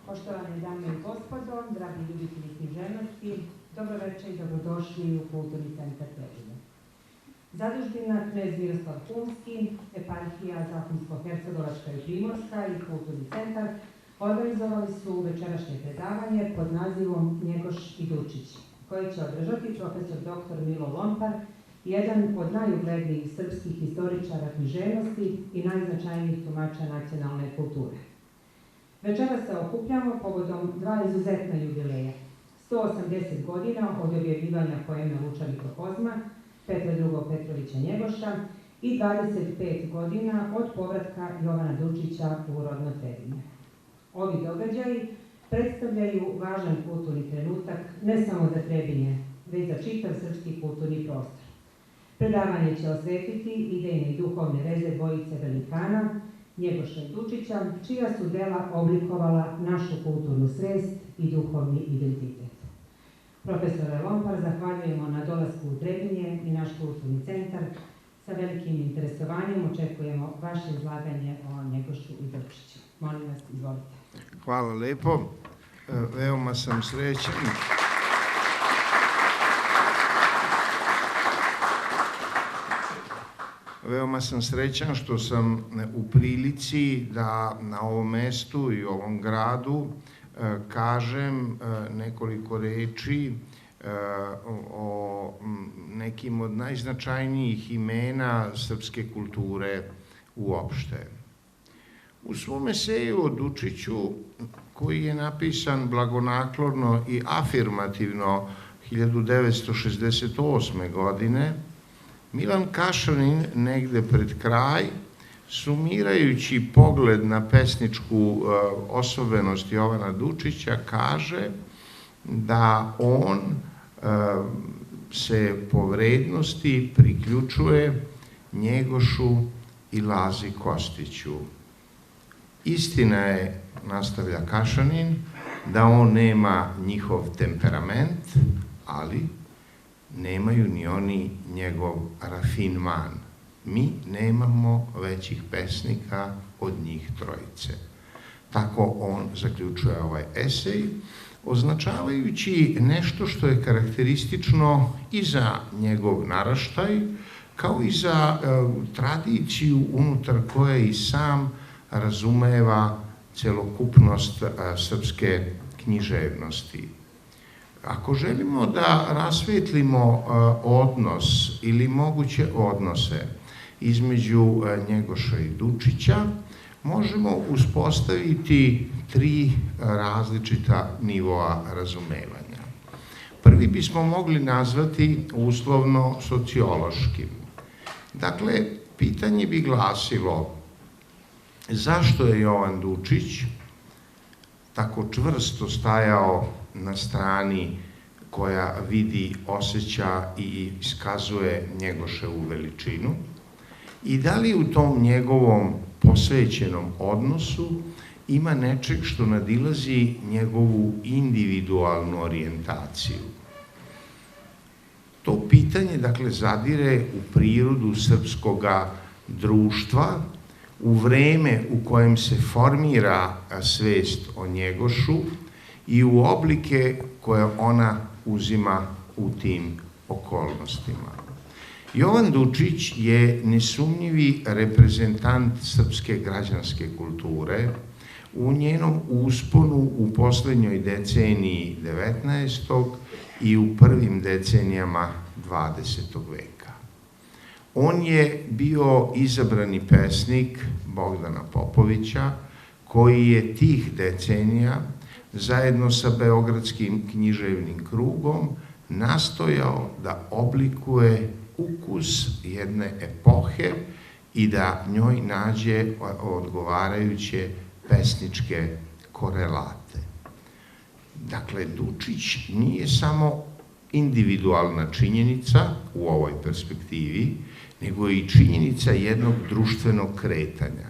Poštovane dame i gospodo, dragi ljubitelji književnosti, dobroveče i dobrodošli u Kulturni centar Preljina. Zadužbina Knez Miroslav Humski, eparhija Zahumsko-Hercegovačka i Primorska i Kulturni centar organizovali su večerašnje predavanje pod nazivom Njegoš i Dučić, koje će održati profesor dr. Milo Lompar, jedan od najuglednijih srpskih historičara književnosti i najznačajnijih tumača nacionalne kulture. Večera se okupljamo povodom dva izuzetna jubileja. 180 godina od objavljivanja poeme Lučanik Kozma, Petra II. Petrovića Njegoša i 25 godina od povratka Jovana Dučića u rodno Trebinje. Ovi događaji predstavljaju važan kulturni trenutak ne samo za Trebinje, već za čitav srpski kulturni prostor. Predavanje će osvetiti idejne i duhovne veze dvojice velikana, Njegoša i Dučića, čija su dela oblikovala našu kulturnu svest i duhovni identitet. Profesore Lompar, zahvaljujemo na dolasku u Trebinje i naš kulturni centar. Sa velikim interesovanjem očekujemo vaše izlaganje o Njegošu i Dučiću. Molim vas, izvolite. Hvala lepo. Veoma sam srećan. Veoma sam srećan što sam u prilici da na ovom mestu i ovom gradu kažem nekoliko reči o nekim od najznačajnijih imena srpske kulture uopšte. U svom eseju o Dučiću, koji je napisan blagonaklonno i afirmativno 1968. godine, Milan Kašanin negde pred kraj, sumirajući pogled na pesničku osobenost Jovana Dučića, kaže da on se po vrednosti priključuje Njegošu i Lazi Kostiću. Istina je, nastavlja Kašanin, da on nema njihov temperament, ali nemaju ni oni njegov rafinman. Mi nemamo većih pesnika od njih trojice. Tako on zaključuje ovaj esej, označavajući nešto što je karakteristično i za njegov naraštaj, kao i za tradiciju unutar koje i sam razumeva celokupnost srpske književnosti. Ako želimo da rasvetlimo odnos ili moguće odnose između Njegoša i Dučića, možemo uspostaviti tri različita nivoa razumevanja. Prvi bismo mogli nazvati uslovno sociološkim. Dakle, pitanje bi glasilo: zašto je Jovan Dučić tako čvrsto stajao na strani koja vidi, osjeća i iskazuje Njegoševu veličinu, i da li u tom njegovom posvećenom odnosu ima nečeg što nadilazi njegovu individualnu orijentaciju. To pitanje, dakle, zadire u prirodu srpskoga društva, u vreme u kojem se formira svest o Njegošu i u oblike koje ona uzima u tim okolnostima. Jovan Dučić je nesumnjivi reprezentant srpske građanske kulture u njenom usponu u poslednjoj deceniji 19. i u prvim decenijama 20. veka. On je bio izabrani pesnik Bogdana Popovića, koji je tih decenija zajedno sa Beogradskim književnim krugom nastojao da oblikuje ukus jedne epohe i da njoj nađe odgovarajuće pesničke korelate. Dakle, Dučić nije samo individualna činjenica u ovoj perspektivi, nego i činjenica jednog društvenog kretanja.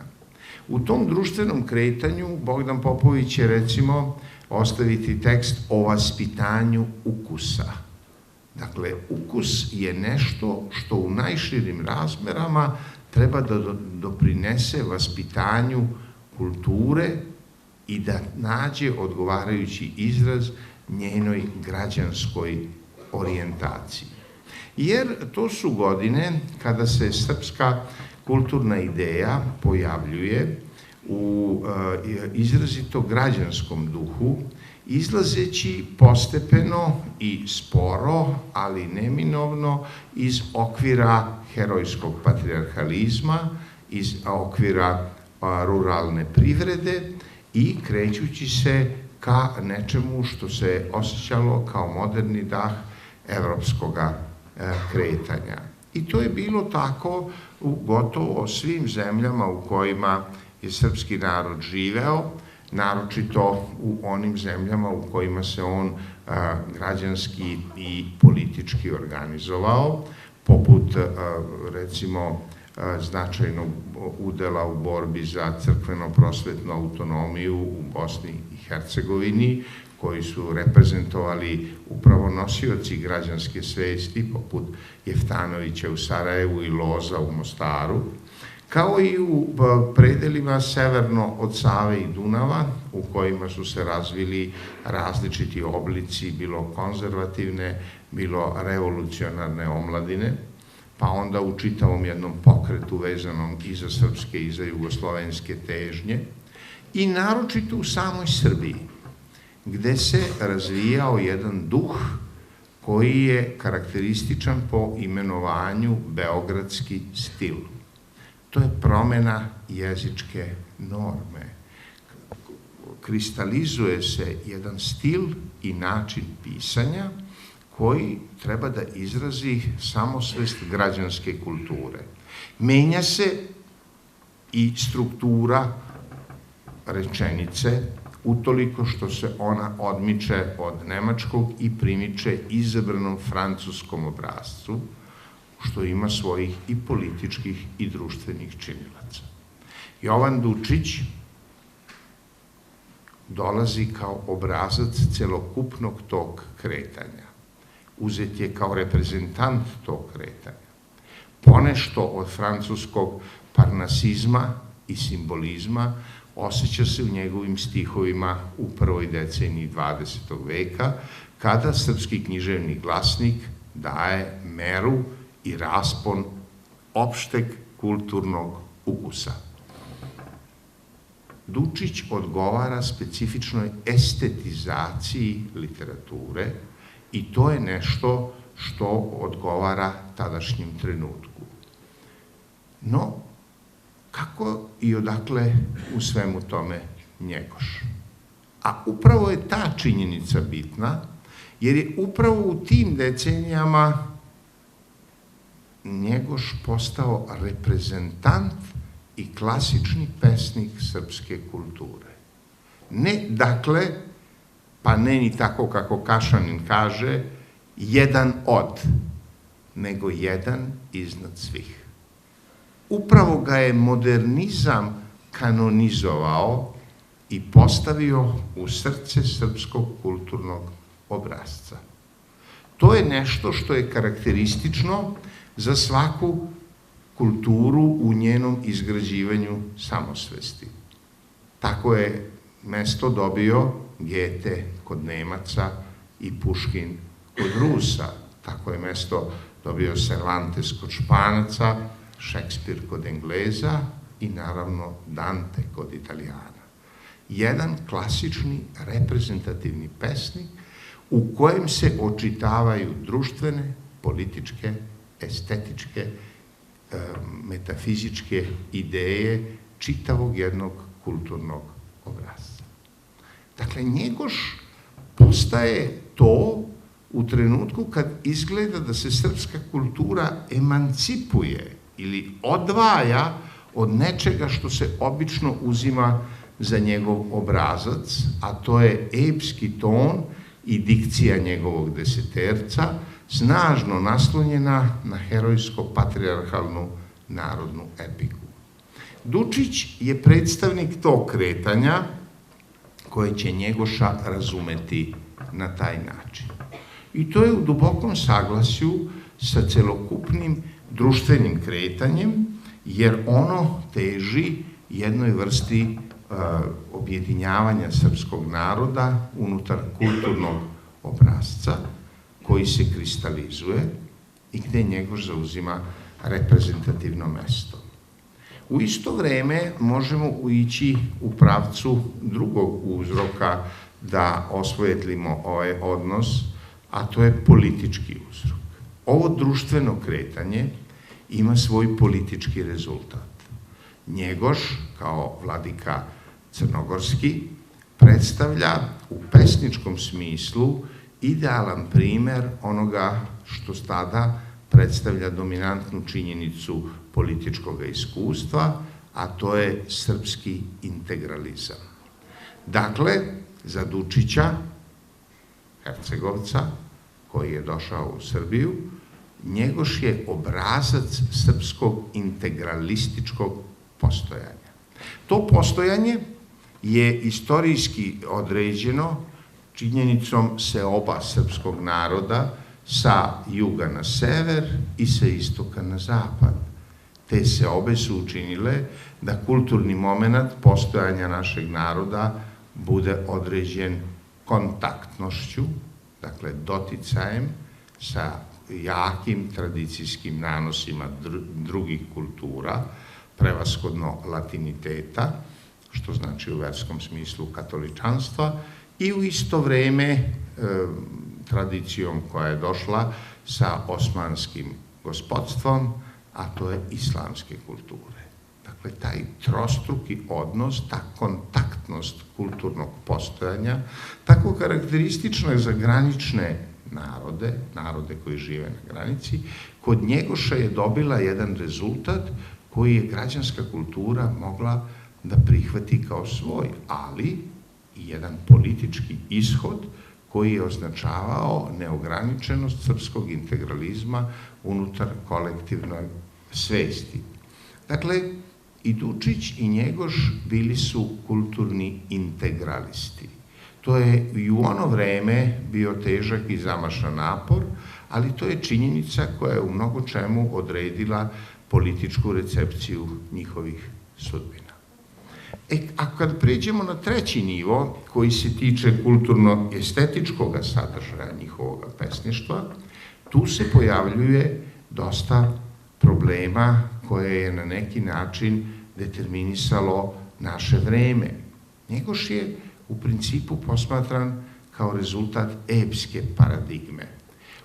U tom društvenom kretanju Bogdan Popović će, recimo, ostaviti tekst o vaspitanju ukusa. Dakle, ukus je nešto što u najširim razmerama treba da doprinese vaspitanju kulture i da nađe odgovarajući izraz njenoj građanskoj orijentaciji. Jer to su godine kada se srpska kulturna ideja pojavljuje u izrazito građanskom duhu, izlazeći postepeno i sporo, ali neminovno, iz okvira herojskog patrijarhalizma, iz okvira ruralne privrede i krećući se ka nečemu što se osjećalo kao moderni dah evropskog kretanja. I to je bilo tako u gotovo svim zemljama u kojima je srpski narod živeo, naročito u onim zemljama u kojima se on građanski i politički organizovao, poput, recimo, značajnog udela u borbi za crkveno-prosvetnu autonomiju u Bosni i Hercegovini, koji su reprezentovali upravo nosioci građanske svesti, poput Jeftanovića u Sarajevu i Loza u Mostaru, kao i u predelima severno od Save i Dunava, u kojima su se razvili različiti oblici, bilo konzervativne, bilo revolucionarne omladine, pa onda u čitavom jednom pokretu vezanom i za srpske i za jugoslovenske težnje, i naročito u samoj Srbiji, gde se razvijao jedan duh koji je karakterističan po imenovanju beogradski stil. To je promena jezičke norme. Kristalizuje se jedan stil i način pisanja koji treba da izrazi samosvest građanske kulture. Menja se i struktura rečenice, utoliko što se ona odmiče od nemačkog i primiče izabranom francuskom obrascu, što ima svojih i političkih i društvenih činilaca. Jovan Dučić dolazi kao obrazac celokupnog tog kretanja. Uzet je kao reprezentant tog kretanja. Ponešto od francuskog parnasizma i simbolizma osjeća se u njegovim stihovima u prvoj deceniji 20. veka, kada srpski književni glasnik daje meru i raspon opšteg kulturnog ukusa. Dučić odgovara specifičnoj estetizaciji literature i to je nešto što odgovara tadašnjem trenutku. No, kako i odakle u svemu tome Njegoš? A upravo je ta činjenica bitna, jer je upravo u tim decenijama Njegoš postao reprezentant i klasični pesnik srpske kulture. Ne, dakle, pa ne ni tako kako Kašanin kaže, jedan od, nego jedan iznad svih. Upravo ga je modernizam kanonizovao i postavio u srce srpskog kulturnog obrasca. To je nešto što je karakteristično za svaku kulturu u njenom izgrađivanju samosvesti. Tako je mesto dobio Goethe kod Nemaca i Puškin kod Rusa. Tako je mesto dobio Cervantes kod Španaca, Šekspir kod Engleza i naravno Dante kod Italijana. Jedan klasični reprezentativni pesnik u kojem se očitavaju društvene, političke, estetičke, metafizičke ideje čitavog jednog kulturnog obrasca. Dakle, Njegoš postaje to u trenutku kad izgleda da se srpska kultura emancipuje ili odvaja od nečega što se obično uzima za njegov obrazac, a to je epski ton i dikcija njegovog deseterca, snažno naslonjena na herojsko-patrijarhalnu narodnu epiku. Dučić je predstavnik tog kretanja koje će Njegoša razumeti na taj način. I to je u dubokom saglasju sa celokupnim društvenim kretanjem, jer ono teži jednoj vrsti objedinjavanja srpskog naroda unutar kulturnog obrasca koji se kristalizuje i gde Njegoš zauzima reprezentativno mesto. U isto vreme možemo ići u pravcu drugog uzroka da osvetlimo ovaj odnos, a to je politički uzrok. Ovo društveno kretanje ima svoj politički rezultat. Njegoš, kao vladika crnogorski, predstavlja u pesničkom smislu idealan primer onoga što tada predstavlja dominantnu činjenicu političkog iskustva, a to je srpski integralizam. Dakle, za Dučića, Hercegovca, koji je došao u Srbiju, Njegoš je obrazac srpskog integralističkog postojanja. To postojanje je istorijski određeno činjenicom seoba srpskog naroda sa juga na sever i sa istoka na zapad. Te seobe su učinile da kulturni moment postojanja našeg naroda bude određen kontaktnošću, dakle doticajem sa jakim tradicijskim nanosima drugih kultura, prevashodno latiniteta, što znači u verskom smislu katoličanstva, i u isto vreme tradicijom koja je došla sa osmanskim gospodstvom, a to je islamske kulture. Dakle, taj trostruki odnos, ta kontaktnost kulturnog postojanja, tako karakteristična za granične narode koji žive na granici, kod Njegoša je dobila jedan rezultat koji je građanska kultura mogla da prihvati kao svoj, ali i jedan politički ishod koji je označavao neograničenost srpskog integralizma unutar kolektivne svesti. Dakle, i Dučić i Njegoš bili su kulturni integralisti. To je i u ono vreme bio težak i zamašan napor, ali to je činjenica koja je u mnogo čemu odredila političku recepciju njihovih sudbina. A kad pređemo na treći nivo, koji se tiče kulturno-estetičkog sadržaja njihovog pesništva, tu se pojavljuje dosta problema koje je na neki način determinisalo naše vreme. Njegoš je u principu posmatran kao rezultat epske paradigme.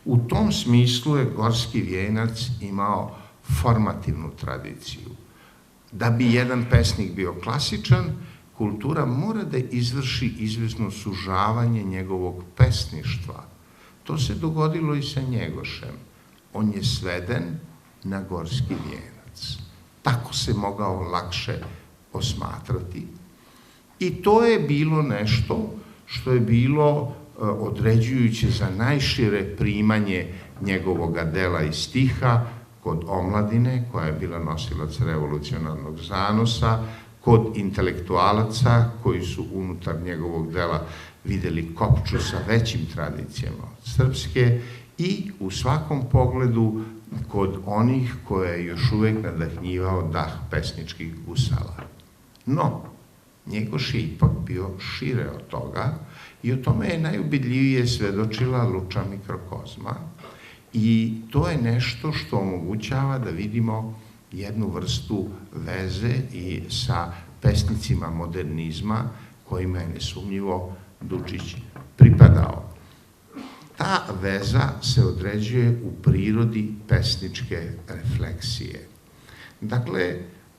U tom smislu je Gorski vijenac imao formativnu tradiciju. Da bi jedan pesnik bio klasičan, kultura mora da izvrši izvesno sužavanje njegovog pesništva. To se dogodilo i sa Njegošem. On je sveden na Gorski vijenac. Tako se mogao lakše osmatrati. I to je bilo nešto što je bilo određujuće za najšire primanje njegovog dela i stiha kod omladine, koja je bila nosilac revolucionarnog zanosa, kod intelektualaca koji su unutar njegovog dela videli kopču sa većim tradicijama od srpske i u svakom pogledu kod onih koje je još uvek nadahnjivao dah pesničkih gusala. No, Njegoš je ipak bio šire od toga i o tome je najubedljivije svedočila Luča mikrokozma i to je nešto što omogućava da vidimo jednu vrstu veze i sa pesnicima modernizma kojima je nesumnjivo Dučić pripadao. Ta veza se određuje u prirodi pesničke refleksije. Dakle,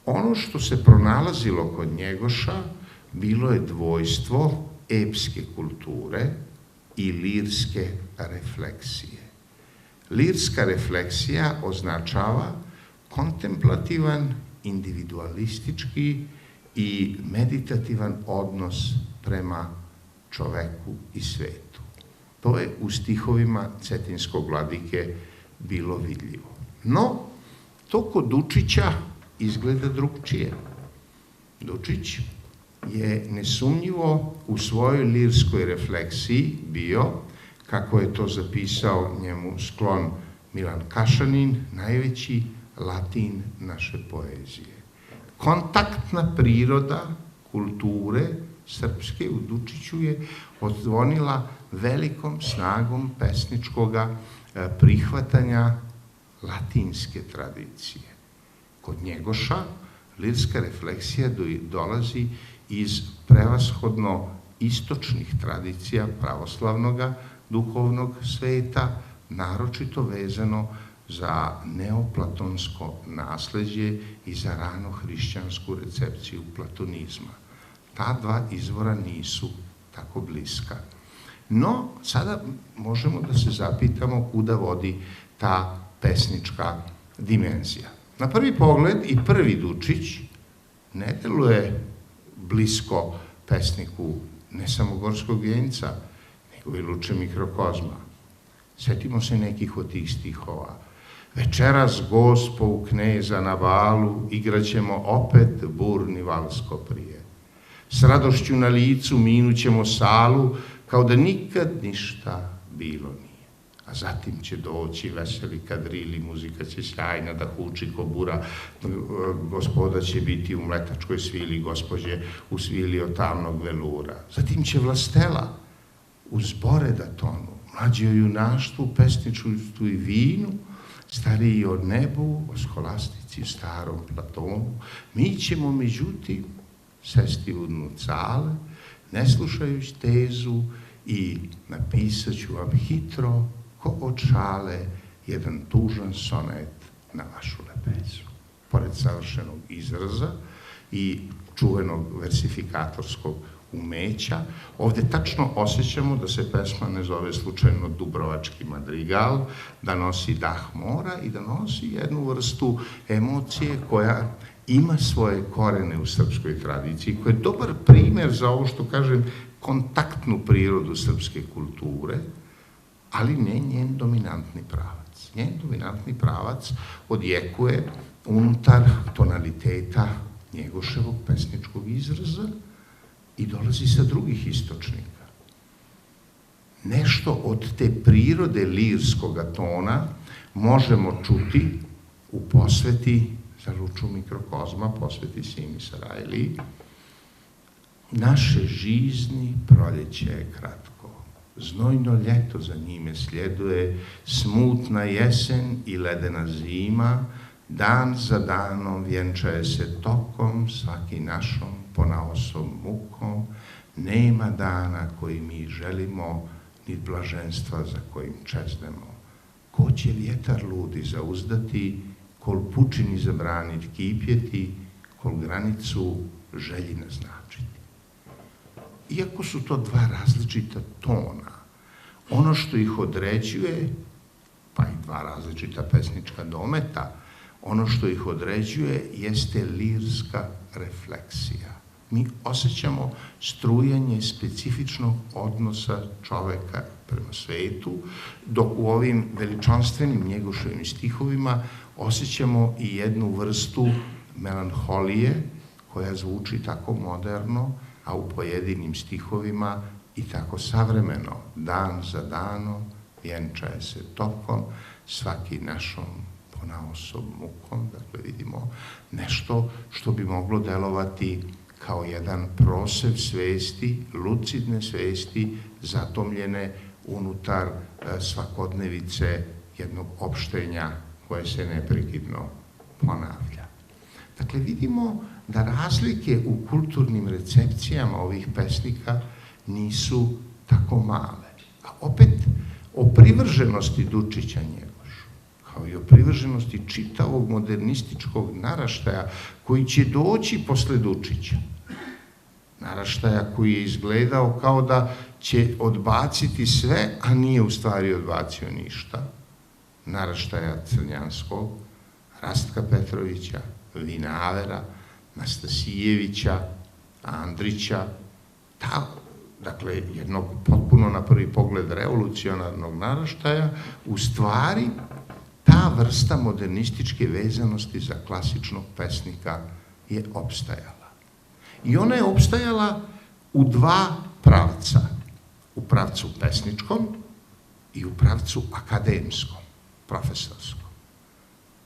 ono što se pronalazilo kod Njegoša bilo je dvojstvo epske kulture i lirske refleksije. Lirska refleksija označava kontemplativan, individualistički i meditativan odnos prema čoveku i svetu. To je u stihovima cetinskog vladike bilo vidljivo. No, to kod Dučića izgleda drugčije. Dučić je nesumnjivo u svojoj lirskoj refleksiji bio, kako je to zapisao njemu sklon Milan Kašanin, najveći Latin naše poezije. Kontaktna priroda kulture srpske u Dučiću je odzvonila velikom snagom pesničkoga prihvatanja latinske tradicije. Kod Njegoša lirska refleksija dolazi iz prevashodno istočnih tradicija pravoslavnog duhovnog sveta, naročito vezano za neoplatonsko nasleđe i za rano hrišćansku recepciju platonizma. Ta dva izvora nisu tako bliska. No, sada možemo da se zapitamo kuda vodi ta pesnička dimenzija. Na prvi pogled i prvi Dučić ne deluje blisko pesniku ne samo Gorskog vjenca, nego i Luče mikrokozma. Setimo se nekih od tih stihova. Večeras gospo u kneza na valu, igraćemo opet burni valsko prije. S radošću na licu minućemo salu, kao da nikad ništa bilo nije. A zatim će doći veseli kadrili, muzika će sjajna da huči ko bura, gospoda će biti u mletačkoj svili, gospođe u svili od tamnog velura. Zatim će vlastela uz bore da tonu, mlađi o junaštvu, pesničustvu i vinu, stariji o nebu, o skolastici, o starom Platonu. Mi ćemo, međutim, sesti u dnu cale, ne slušajući tezu, i napisat ću vam hitro, ko od šale, jedan tužan sonet na vašu lepezu. Pored savršenog izraza i čuvenog versifikatorskog umeća, ovde tačno osjećamo da se pesma ne zove slučajno Dubrovački madrigal, da nosi dah mora i da nosi jednu vrstu emocije koja ima svoje korene u srpskoj tradiciji, koja je dobar primer za ovo što kažem kontaktnu prirodu srpske kulture, ali ne njen dominantni pravac. Njen dominantni pravac odjekuje unutar tonaliteta Njegoševog pesničkog izraza i dolazi sa drugih istočnika. Nešto od te prirode lirskoga tona možemo čuti u posveti za Luču mikrokozma, posveti Simi Sarajliji. Naše žizni proljeće je kratko, znojno ljeto za njime sljeduje, smutna jesen i ledena zima, dan za danom vjenčaje se tokom, svaki našom ponaosob mukom, nema dana koji mi želimo, ni blaženstva za kojim čeznemo. Ko će vjetar ludi zauzdati, kol pučini zabranit kipjeti, kol granicu želji naznačiti. Iako su to dva različita tona, ono što ih određuje, pa i dva različita pesnička dometa, ono što ih određuje jeste lirska refleksija. Mi osjećamo strujanje specifičnog odnosa čoveka prema svetu, dok u ovim veličanstvenim Njegoševim stihovima osjećamo i jednu vrstu melanholije koja zvuči tako moderno, a u pojedinim stihovima i tako savremeno. Dan za danom vjenčaje se tokom, svaki našom ponaosob mukom. Dakle, vidimo nešto što bi moglo delovati kao jedan prosev svesti, lucidne svesti, zatomljene unutar svakodnevice jednog opštenja koje se neprekidno ponavlja. Dakle, vidimo da razlike u kulturnim recepcijama ovih pesnika nisu tako male. A opet, o privrženosti Dučića Njegošu, kao i o privrženosti čitavog modernističkog naraštaja koji će doći posle Dučića, naraštaja koji je izgledao kao da će odbaciti sve, a nije u stvari odbacio ništa, naraštaja Crnjanskog, Rastka Petrovića, Vinavera, Nastasijevića, Andrića, dakle, jednog potpuno na prvi pogled revolucionarnog naraštaja, u stvari ta vrsta modernističke vezanosti za klasičnog pesnika je opstajala. I ona je opstajala u dva pravca. U pravcu pesničkom i u pravcu akademskom, profesorskom.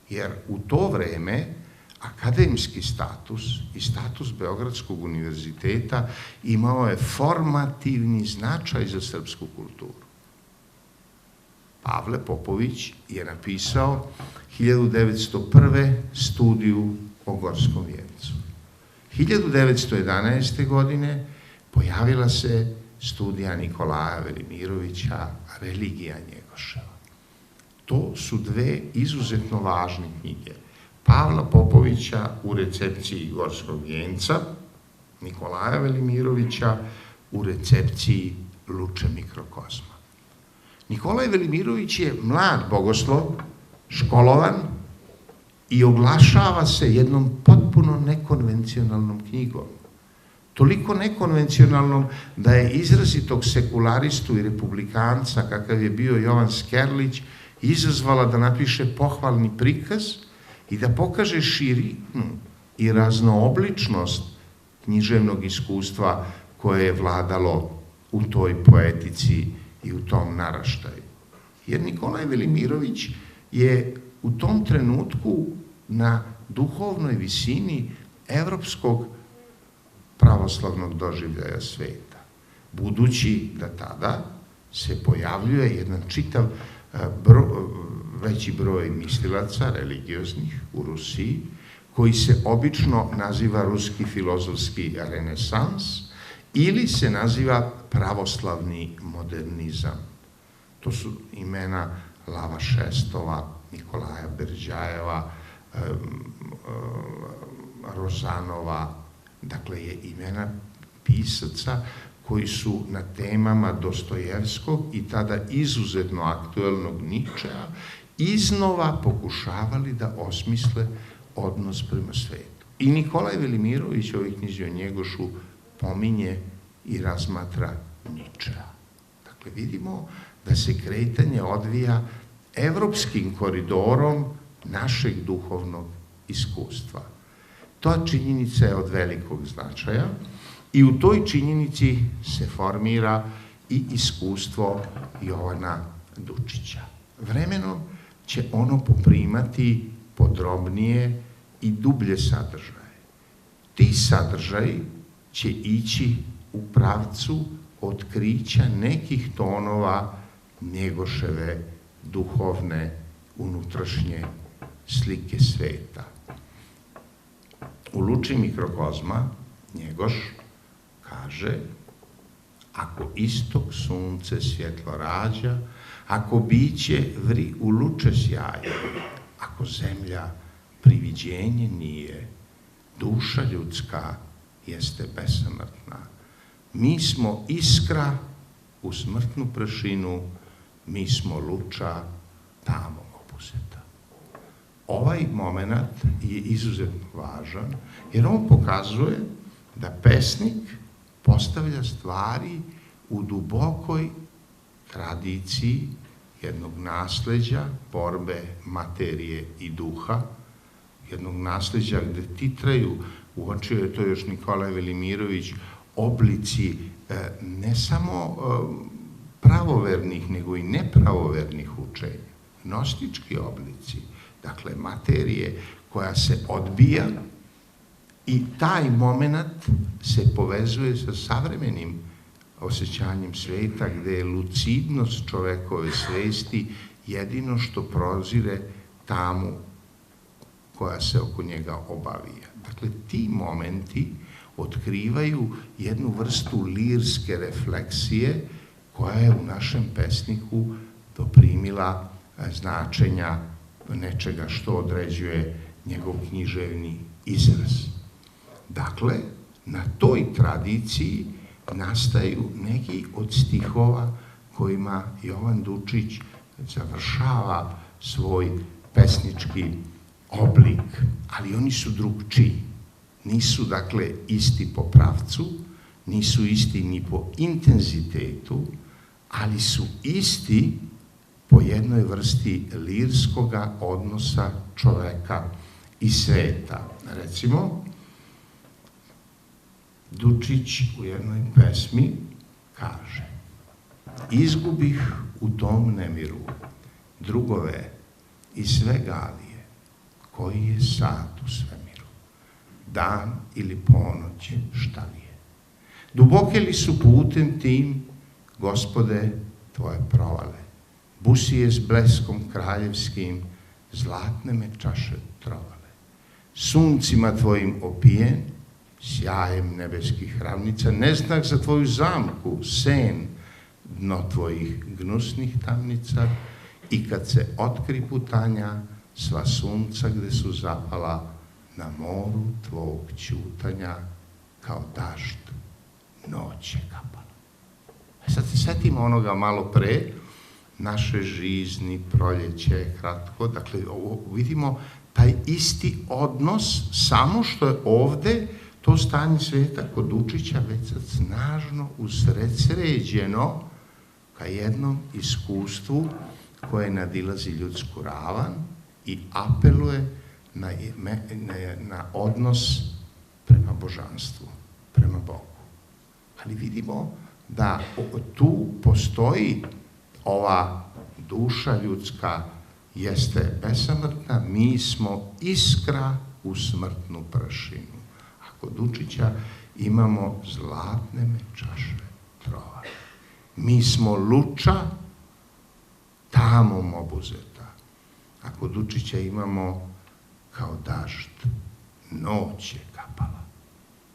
Jer u to vreme akademski status i status Beogradskog univerziteta imao je formativni značaj za srpsku kulturu. Pavle Popović je napisao 1901. studiju o Gorskom vijencu. 1911. godine pojavila se studija Nikolaja Velimirovića Religija Njegoševa. To su dve izuzetno važne knjige. Pavla Popovića u recepciji Gorskog vijenca, Nikolaja Velimirovića u recepciji Luče mikrokozma. Nikolaj Velimirović je mlad bogoslov, školovan i oglašava se jednom potpuno nekonvencionalnom knjigom. Toliko nekonvencionalnom da je izrazitog sekularistu i republikanca, kakav je bio Jovan Skerlić, izazvala da napiše pohvalni prikaz i da pokaže širinu i raznoobličnost književnog iskustva koje je vladalo u toj poetici i u tom naraštaju. Jer Nikolaj Velimirović je u tom trenutku na duhovnoj visini evropskog pravoslavnog doživljaja sveta, budući da tada se pojavljuje jedan čitav veći broj mislilaca religioznih u Rusiji, koji se obično naziva ruski filozofski renesans ili se naziva pravoslavni modernizam. To su imena Lava Šestova, Nikolaja Berđajeva, Rozanova, dakle je imena pisaca koji su na temama Dostojevskog i tada izuzetno aktuelnog Ničea iznova pokušavali da osmisle odnos prema svetu. I Nikolaj Velimirović, ovoj knjizi o Njegošu, pominje i razmatra Ničea. Dakle, vidimo da se kretanje odvija evropskim koridorom našeg duhovnog iskustva. Ta činjenica je od velikog značaja i u toj činjenici se formira i iskustvo Jovana Dučića. Vremenom će ono poprimati podrobnije i dublje sadržaje. Ti sadržaji će ići u pravcu otkrića nekih tonova Njegoševe duhovne unutrašnje slike sveta. U Luči mikrokozma Njegoš kaže: ako istok sunce svjetlo rađa, ako biće vri u luče sjaje, ako zemlja priviđenje nije, duša ljudska jeste besamrtna. Mi smo iskra u smrtnu prašinu, mi smo luča tamo opuzeta. Ovaj moment je izuzetno važan, jer on pokazuje da pesnik postavlja stvari u dubokoj tradiciji jednog nasleđa, borbe materije i duha, jednog nasleđa gde titraju, uočio je to još Nikolaj Velimirović, oblici ne samo pravovernih, nego i nepravovernih učenja, gnostički oblici, dakle materije koja se odbija i taj moment se povezuje sa savremenim osjećanjem sveta gde je lucidnost čovekove svesti jedino što prozire tamu koja se oko njega obavija. Dakle, ti momenti otkrivaju jednu vrstu lirske refleksije koja je u našem pesniku doprimila značenja nečega što određuje njegov književni izraz. Dakle, na toj tradiciji nastaju neki od stihova kojima Jovan Dučić završava svoj pesnički oblik, ali oni su drugčiji. Nisu, dakle, isti po pravcu, nisu isti ni po intenzitetu, ali su isti po jednoj vrsti lirskoga odnosa čoveka i sveta. Recimo, Dučić u jednoj pesmi kaže: izgubih u tom nemiru drugove i sve galije, koji je sad u svemiru. dan ili ponoć, šta li je? Duboke li su putem tim, Gospode, tvoje provale? Busije s bleskom kraljevskim, zlatne me čaše trovale. Suncima tvojim opijen, sjajem nebeskih ravnica, neznak za tvoju zamku, sen, dno tvojih gnusnih tamnica, i kad se otkri putanja, sva sunca gde su zapala, na moru tvog ćutanja, kao dažd, noć je kapala. Sad se setimo onoga malo pre, naše žizni, proljeće, kratko, dakle, vidimo taj isti odnos, samo što je ovde to stanje sveta kod Dučića već sad snažno usredsređeno ka jednom iskustvu koje nadilazi ljudsku ravan i apeluje na odnos prema božanstvu, prema Bogu. Ali vidimo da tu postoji ova duša ljudska, jeste besamrtna, mi smo iskra u smrtnu prašinu. A kod Dučića imamo zlatne me čaše trova. Mi smo luča tamom obuzeta. A kod Dučića imamo kao dažd, noć je kapala.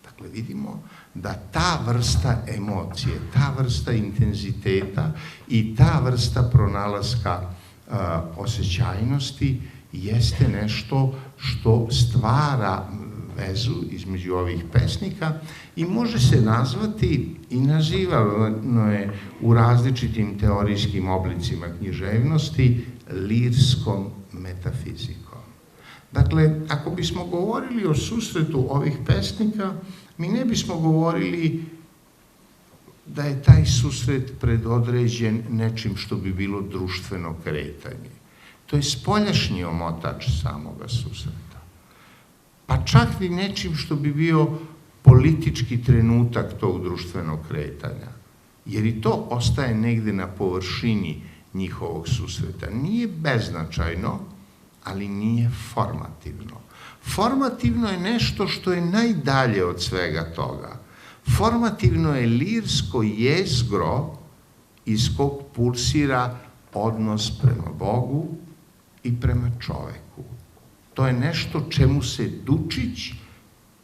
Dakle, vidimo da ta vrsta emocije, ta vrsta intenziteta i ta vrsta pronalaska osjećajnosti jeste nešto što stvara vezu između ovih pesnika i može se nazvati i nazivano je u različitim teorijskim oblicima književnosti lirskom metafizikom. Dakle, ako bismo govorili o susretu ovih pesnika, mi ne bismo govorili da je taj susret predodređen nečim što bi bilo društveno kretanje. To je spoljašnji omotač samoga susreta. Pa čak i nečim što bi bio politički trenutak tog društvenog kretanja. Jer i to ostaje negde na površini njihovog susreta. Nije beznačajno, ali nije formativno. Formativno je nešto što je najdalje od svega toga. Formativno je lirsko jezgro iz kog pulsira odnos prema Bogu i prema čoveku. To je nešto čemu se Dučić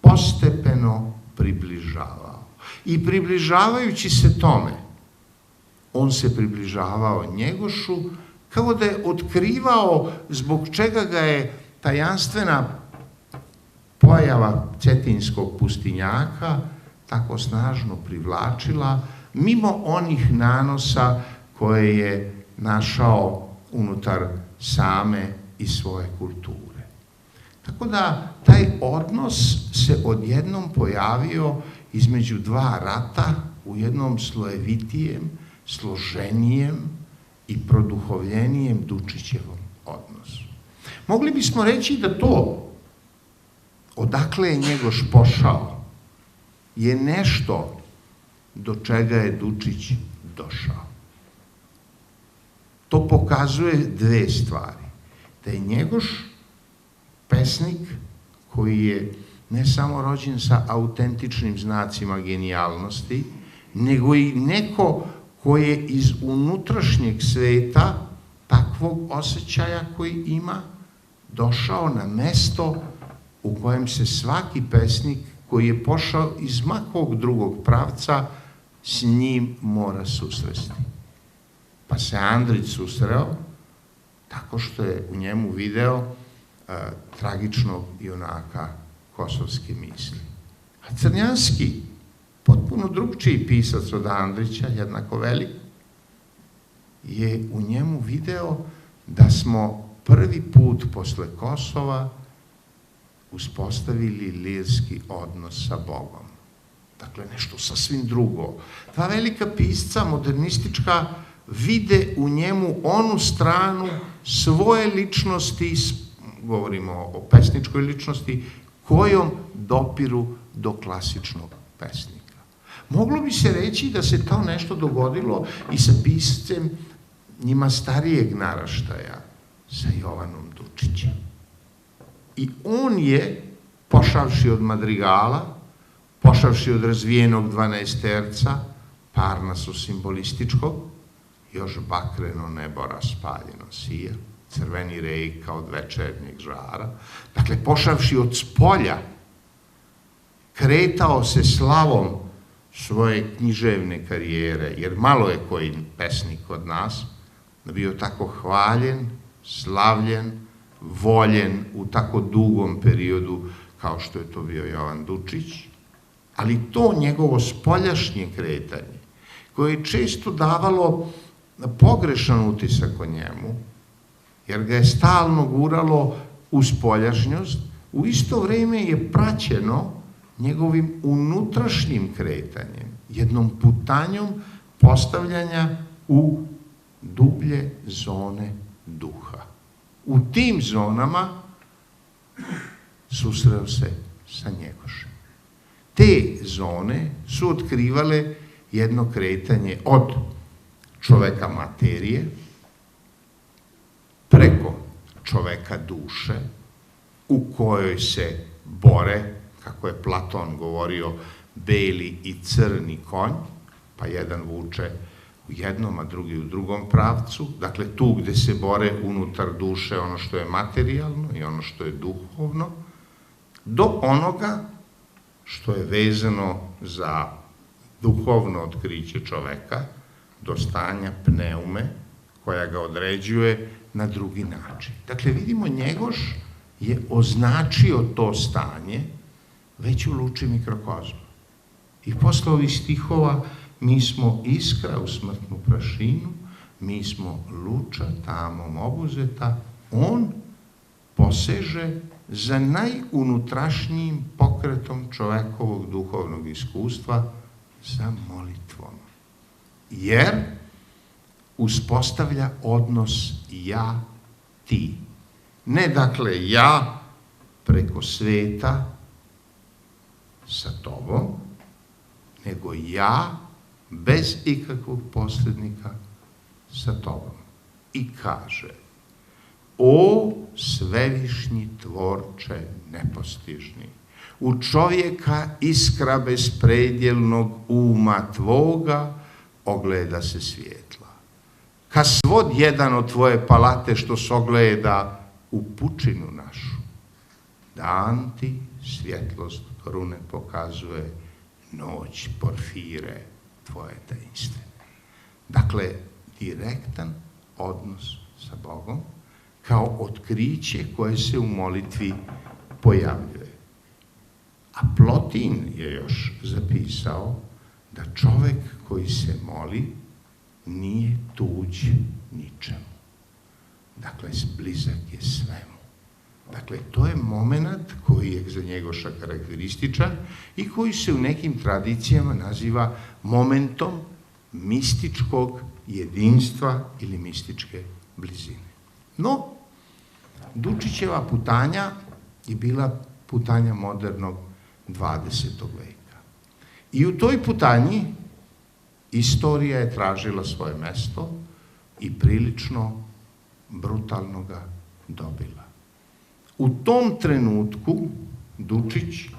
postepeno približavao. I približavajući se tome, on se približavao Njegošu kao da je otkrivao zbog čega ga je tajanstvena pojava cetinskog pustinjaka tako snažno privlačila, mimo onih nanosa koje je našao unutar same i svoje kulture. Tako da taj odnos se odjednom pojavio između dva rata u jednom slojevitijem, složenijem i produhovljenijem Dučićevom odnosu. Mogli bismo reći da to, odakle je Njegoš pošao, je nešto do čega je Dučić došao. To pokazuje dve stvari. Da je Njegoš pesnik koji je ne samo rođen sa autentičnim znacima genijalnosti, nego i neko koji je iz unutrašnjeg sveta takvog osjećaja koji ima došao na mesto u kojem se svaki pesnik koji je pošao iz makvog drugog pravca s njim mora susresti. Pa se Andrić susreo tako što je u njemu video tragičnog junaka kosovske misli. A Crnjanski, potpuno drugčiji pisac od Andrića, jednako velik, je u njemu video da smo prvi put posle Kosova uspostavili lirski odnos sa Bogom. Dakle, nešto sasvim drugo. Dva velika pisca, modernistička, vide u njemu onu stranu svoje ličnosti, govorimo o pesničkoj ličnosti, kojom dopiru do klasičnog pesnika. Moglo bi se reći da se to nešto dogodilo i sa piscem njima starijeg naraštaja, sa Jovanom Dučićem. I on je pošavši od madrigala, pošavši od razvijenog dvanaesterca, Parnasu simbolističkog, još bakreno nebo raspaljeno sija, crveni rejka od večernjeg žara. Dakle, pošavši od spolja, kretao se slavom svoje književne karijere, jer malo je koji pesnik od nas bio tako hvaljen, slavljen, voljen u tako dugom periodu kao što je to bio Jovan Dučić, ali to njegovo spoljašnje kretanje, koje je često davalo pogrešan utisak o njemu, jer ga je stalno guralo u spoljašnjost, u isto vrijeme je praćeno njegovim unutrašnjim kretanjem, jednom putanjom postavljanja u dublje zone duha. U tim zonama susreo se sa Njegošem. Te zone su otkrivale jedno kretanje od čoveka materije preko čoveka duše, u kojoj se bore, kako je Platon govorio, beli i crni konj, pa jedan vuče u jednom, a drugi u drugom pravcu. Dakle, tu gde se bore unutar duše ono što je materijalno i ono što je duhovno, do onoga što je vezano za duhovno otkriće čoveka, do stanja pneume, koja ga određuje na drugi način. Dakle, vidimo, Njegoš je označio to stanje već u Luči mikrokozma. I posle ovih stihova mi smo iskra u smrtnu prašinu, mi smo luča tamom obuzeta, on poseže za najunutrašnjim pokretom čovekovog duhovnog iskustva, za molitvom. Jer uspostavlja odnos ja-ti. Ne dakle ja preko sveta sa tobom, nego ja bez ikakvog posrednika sa tobom. I kaže: o svevišnji tvorče nepostižni, u čovjeka iskra bespredjelnog uma tvoga ogleda se svjetla. Ka svod jedan od tvoje palate što sogleda u pučinu našu. Dan ti svjetlost krune pokazuje, noć porfire tvoje tajinstvene. Dakle, direktan odnos sa Bogom kao otkriće koje se u molitvi pojavljuje. A Plotin je još zapisao da čovek koji se moli nije tuđ ničemu. Dakle, blizak je svemu. Dakle, to je moment koji je za Njegoša karakterističan i koji se u nekim tradicijama naziva momentom mističkog jedinstva ili mističke blizine. No, Dučićeva putanja je bila putanja modernog 20. veka. I u toj putanji istorija je tražila svoje mesto i prilično brutalno ga dobila. U tom trenutku Dučić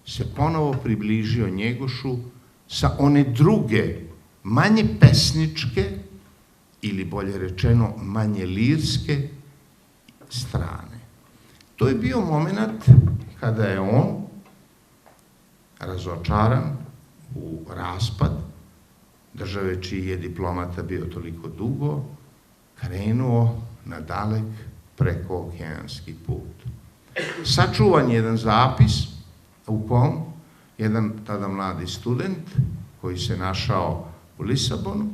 se ponovo približio Njegošu sa one druge, manje pesničke ili bolje rečeno manje lirske strane. To je bio moment kada je on, razočaran u raspad države čiji je diplomata bio toliko dugo, krenuo na dalek prekookeanski put. Sačuvan je jedan zapis u kom jedan tada mladi student koji se našao u Lisabonu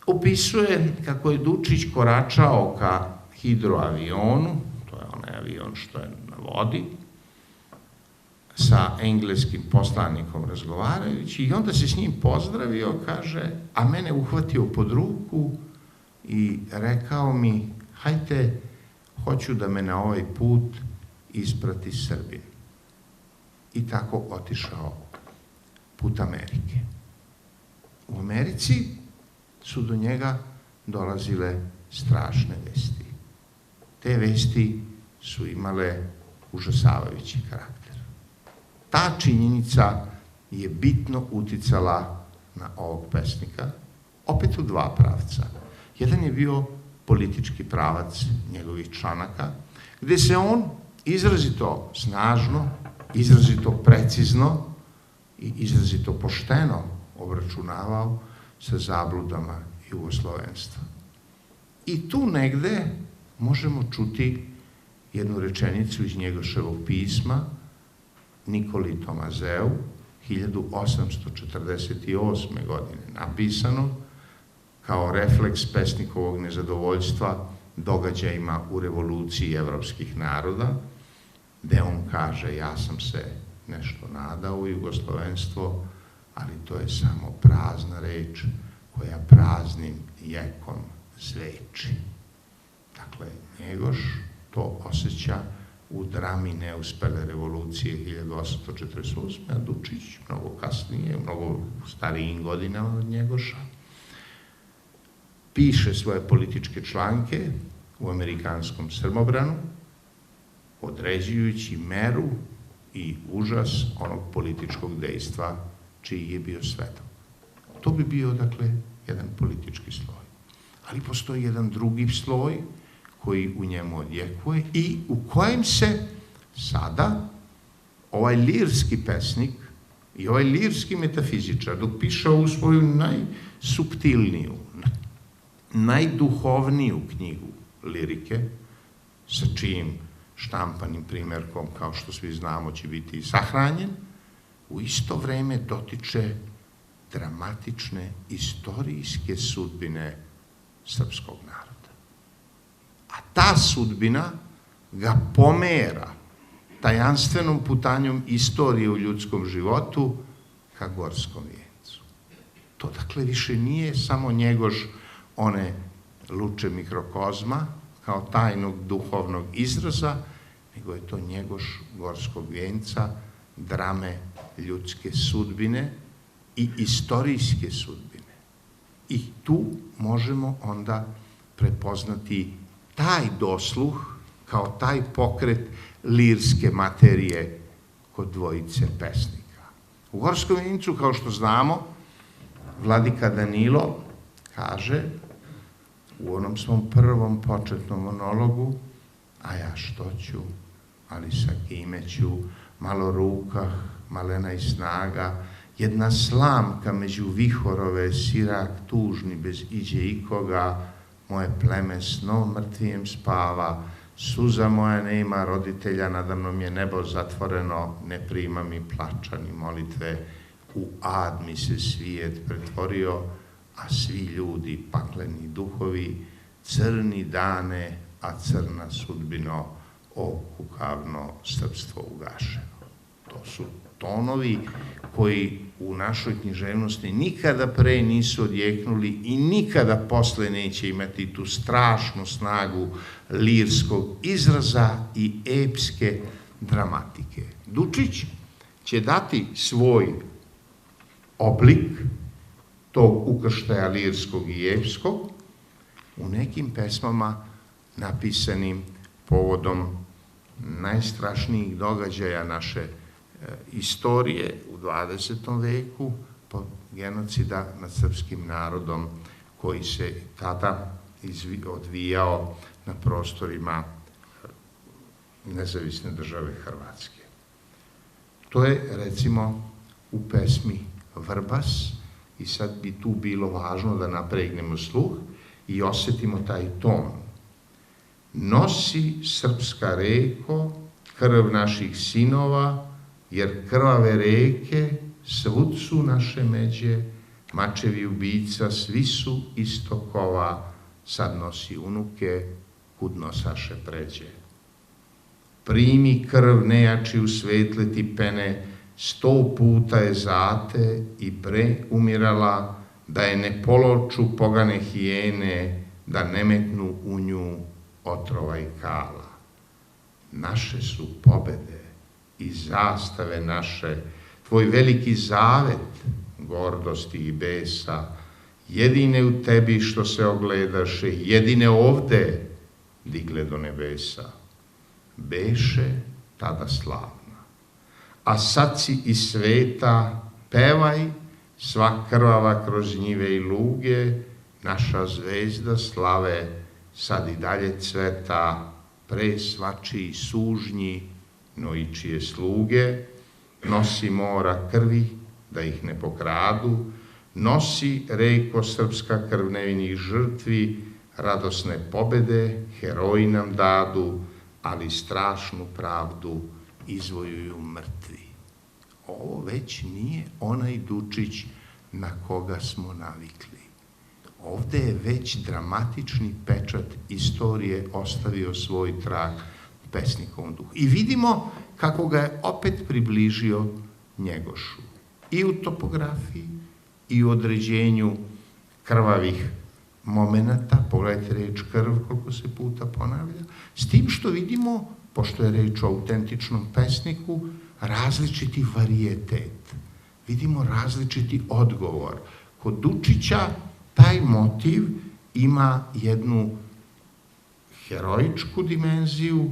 opisuje kako je Dučić koračao ka hidroavionu, to je onaj avion što je na vodi, sa engleskim poslanikom razgovarajući, i onda se s njim pozdravio, kaže, a mene uhvatio pod ruku i rekao mi: hajte, hoću da me na ovaj put isprati Srbin. I tako otišao put Amerike. U Americi su do njega dolazile strašne vesti. Te vesti su imale užasavajući karakter. Ta činjenica je bitno uticala na ovog pesnika, opet u dva pravca. Jedan je bio politički pravac njegovih članaka, gde se on izrazito snažno, izrazito precizno i izrazito pošteno obračunavao sa zabludama jugoslovenstva. I tu negde možemo čuti jednu rečenicu iz Njegoševog pisma Nikoli Tomazeu, 1848. godine napisano, kao refleks pesnikovog nezadovoljstva događajima u revoluciji evropskih naroda, gde on kaže: ja sam se nešto nadao u jugoslovenstvo, ali to je samo prazna reč koja praznim jekom zveči. Dakle, Njegoš to osjeća u drami neuspele revolucije 1848. A Dučić mnogo kasnije, mnogo starijim godinama od Njegoša, piše svoje političke članke u amerikanskom Srbobranu, određujući meru i užas onog političkog dejstva čiji je bio svedok. To bi bio, dakle, jedan politički sloj. Ali postoji jedan drugi sloj koji u njemu odjekuje i u kojem se sada ovaj lirski pesnik i ovaj lirski metafizičar, dok piše ovu svoju najsuptilniju, najduhovniju knjigu lirike, sa čijim štampanim primjerkom, kao što svi znamo, će biti sahranjen, u isto vreme dotiče dramatične istorijske sudbine srpskog naroda. A ta sudbina ga pomera tajanstvenom putanjom istorije u ljudskom životu ka Gorskom vijencu. To, dakle, više nije samo Njegoš one luče mikrokozma kao tajnog duhovnog izraza, nego je to Njegoš Gorskog vijenca, drame ljudske sudbine i istorijske sudbine. I tu možemo onda prepoznati taj dosluh kao taj pokret lirske materije kod dvojice pesnika. U Gorskom vijencu, kao što znamo, vladika Danilo kaže u onom svom prvom početnom monologu: a ja što ću, ali sa kime ću, malo rukah, malena i snaga, jedna slamka među vihorove, sirak tužni bez iđe ikoga, moje pleme snom mrtvijem spava, suza moja nema roditelja, nadamnom je nebo zatvoreno, ne prima mi plača ni molitve, u ad mi se svijet pretvorio, a svi ljudi, pakleni duhovi, crni dane, a crna sudbino, o kukavno srpstvo ugašeno. To su tonovi koji u našoj književnosti nikada pre nisu odjeknuli i nikada posle neće imati tu strašnu snagu lirskog izraza i epske dramatike. Dučić će dati svoj oblik tog ukrštaja lirskog i epskog u nekim pesmama napisanim povodom najstrašnijih događaja naše istorije u 20. veku, genocida nad srpskim narodom koji se tada odvijao na prostorima nezavisne države Hrvatske. To je, recimo, u pesmi Vrbas, i sad bi tu bilo važno da napregnemo sluh i osetimo taj ton. Nosi srpska reko krv naših sinova, jer krvave reke svud su naše međe, mačevi ubica svi su istokova, sad nosi unuke, kud nosaše pređe. Primi krv nejači u svetle ti pene, 100 puta je zate i pre umirala, da je ne poloču pogane hijene, da ne metnu u nju otrova i kala. Naše su pobede i zastave naše, tvoj veliki zavet, gordosti i besa, jedine u tebi što se ogledaše, jedine ovde digle do nebesa. Beše tada slavna. A sad si iz sveta pevaj, sva krvava kroz njive i luge, naša zvezda slave sad i dalje cveta, pre svačiji sužnji, no i čije sluge, nosi mora krvi, da ih ne pokradu, nosi reko srpska krv nevinih žrtvi, radosne pobede, heroji nam dadu, ali strašnu pravdu izvojuju mrtvi. Ovo već nije onaj Dučić na koga smo navikli. Ovde je već dramatični pečat istorije ostavio svoj trag u pesnikovom duhu. I vidimo kako ga je opet približio Njegošu. I u topografiji, i u određenju krvavih momenata, pogledajte reč krv koliko se puta ponavlja, s tim što vidimo, pošto je reč o autentičnom pesniku, različiti varijetet. Vidimo različiti odgovor. Kod Dučića taj motiv ima jednu heroičku dimenziju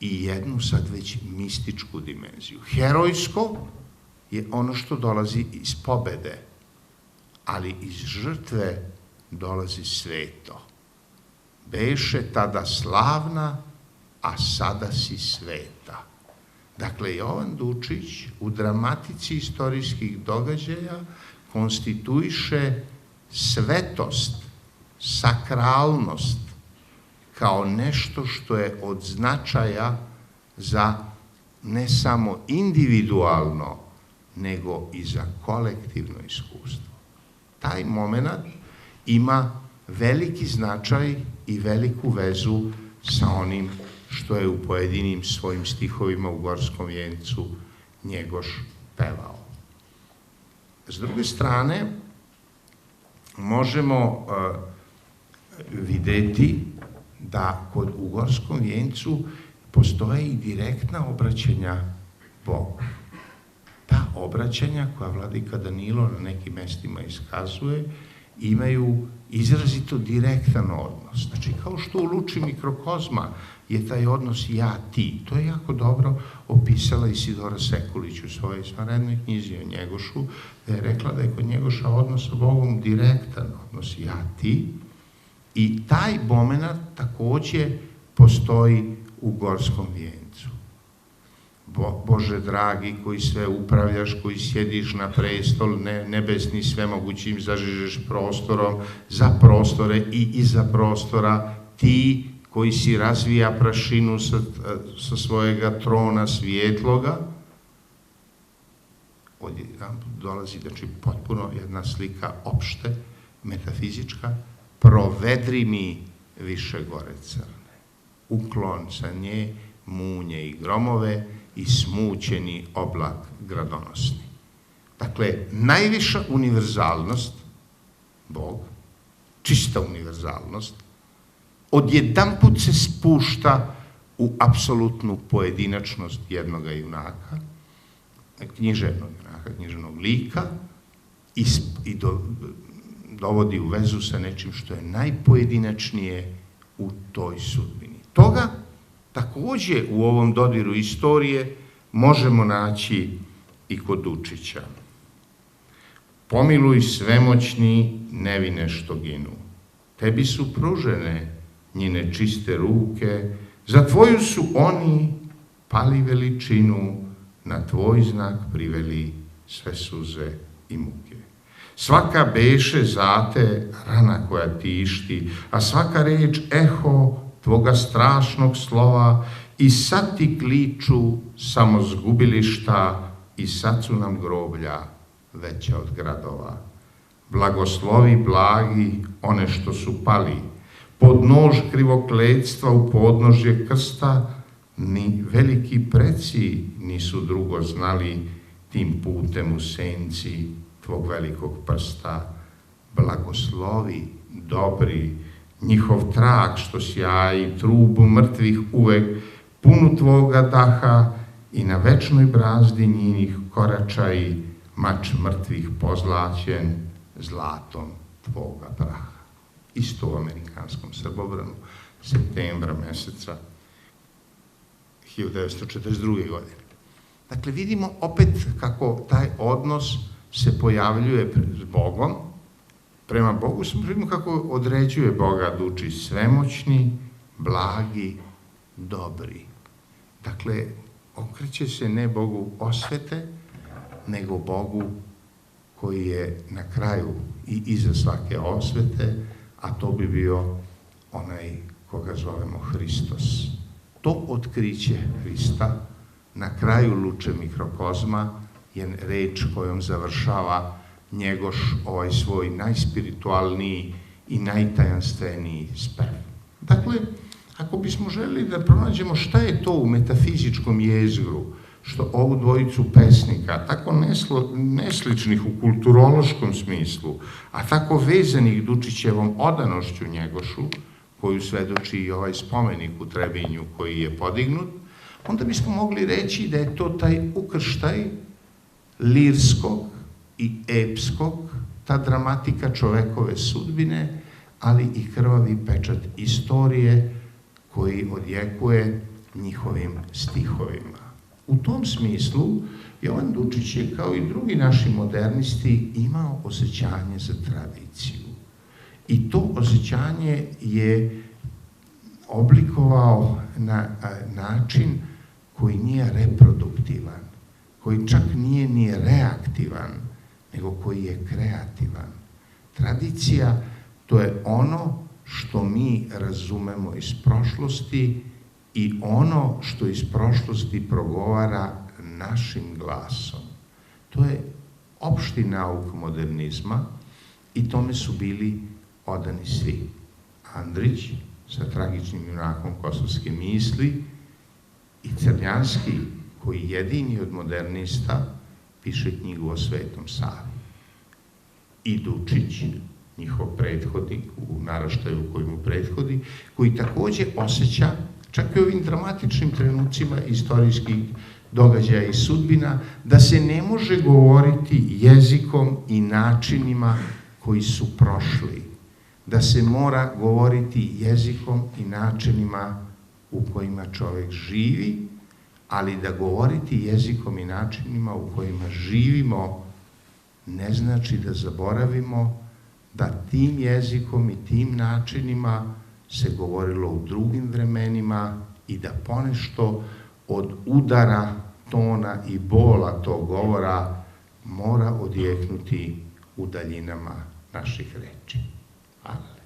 i jednu sad već mističku dimenziju. Herojsko je ono što dolazi iz pobede, ali iz žrtve dolazi sveto. Beše tada slavna, a sada si sveta. Dakle, Jovan Dučić u dramatici istorijskih događaja konstituiše svetost, sakralnost kao nešto što je od značaja za ne samo individualno, nego i za kolektivno iskustvo. Taj moment ima veliki značaj i veliku vezu sa onim što je u pojedinim svojim stihovima u Gorskom vijencu Njegoš pevao. S druge strane, možemo videti da u Gorskom vijencu postoje i direktna obraćanja Bogu. Ta obraćanja koja vladika Danilo na nekim mestima iskazuje imaju izrazito direktan odnos. Znači, kao što u Luči mikrokozma je taj odnos ja-ti. To je jako dobro opisala Isidora Sekulić u svojoj izvanrednoj knjizi o Njegošu, da je rekla da je kod Njegoša odnos sa Bogom direktan odnos ja-ti i taj moment takođe postoji u Gorskom vijencu. Bože dragi, koji sve upravljaš, koji sjediš na prestol nebesni svemogućim, zažižeš prostorom, za prostore i iza prostora, ti koji si razvija prašinu sa svojega trona svijetloga, odjedan dolazi, znači, potpuno jedna slika opšte, metafizička, provedri mi više gore crne, uklon sa nje munje i gromove i smućeni oblak gradonosni. Dakle, najviša univerzalnost, Bog, čista univerzalnost, odjedanput se spušta u apsolutnu pojedinačnost jednoga junaka, književnog junaka, književnog lika i dovodi u vezu sa nečim što je najpojedinačnije u toj sudbini. Toga takođe u ovom dodiru istorije možemo naći i kod Dučića. Pomiluj svemoćni nevine što ginu. Tebi su pružene njene čiste ruke, za tvoju su oni pali veličinu, na tvoj znak priveli sve suze i muke. Svaka beše zate rana koja tišti, a svaka reč eho tvoga strašnog slova i sad ti kliču samo zgubilišta i sad su nam groblja veća od gradova. Blagoslovi blagi one što su pali, pod nož krivokletstva u podnožje krsta, ni veliki preci nisu drugo znali tim putem u senci tvog velikog prsta. Blagoslovi dobri njihov trag što sjaji, trubu mrtvih uvek, punu tvoga daha i na večnoj brazdi njinih koračaji, mač mrtvih pozlaćen zlatom tvoga praha. Isto u amerikanskom Srbobranu, septembra meseca 1942. godine. Dakle, vidimo opet kako taj odnos se pojavljuje s Bogom, prema Bogu, vidimo kako određuje Boga duči svemoćni, blagi, dobri. Dakle, okreće se ne Bogu osvete, nego Bogu koji je na kraju i iza svake osvete, a to bi bio onaj koga zovemo Hristos. To otkriće Hrista na kraju luče mikrokozma je reč kojom završava Njegoš ovaj svoj najspiritualniji i najtajanstveniji spev. Dakle, ako bismo želeli da pronađemo šta je to u metafizičkom jezgru, što ovu dvojicu pesnika, tako nesličnih u kulturološkom smislu, a tako vezanih Dučićevom odanošću Njegošu, koju svedoči i ovaj spomenik u Trebinju koji je podignut, onda bismo mogli reći da je to taj ukrštaj lirskog i epskog, ta dramatika čovekove sudbine, ali i krvavi pečat istorije koji odjekuje njihovim stihovima. U tom smislu, Jovan Dučić je, kao i drugi naši modernisti, imao osjećanje za tradiciju. I to osjećanje je oblikovao na način koji nije reproduktivan, koji čak nije ni reaktivan, nego koji je kreativan. Tradicija, to je ono što mi razumemo iz prošlosti i ono što iz prošlosti progovara našim glasom. To je opšti nauk modernizma i tome su bili odani svi. Andrić sa tragičnim junakom kosovske misli i Crnjanski, koji jedini od modernista piše knjigu o Svetom Savi. I Dučić, njihov prethodnik u naraštaju koji mu prethodi, koji takođe osjeća, čak i ovim dramatičnim trenucima istorijskih događaja i sudbina, da se ne može govoriti jezikom i načinima koji su prošli, da se mora govoriti jezikom i načinima u kojima čovek živi, ali da govoriti jezikom i načinima u kojima živimo ne znači da zaboravimo da tim jezikom i tim načinima se govorilo u drugim vremenima i da ponešto od udara, tona i bola tog govora mora odjeknuti u daljinama naših reči. Hvala.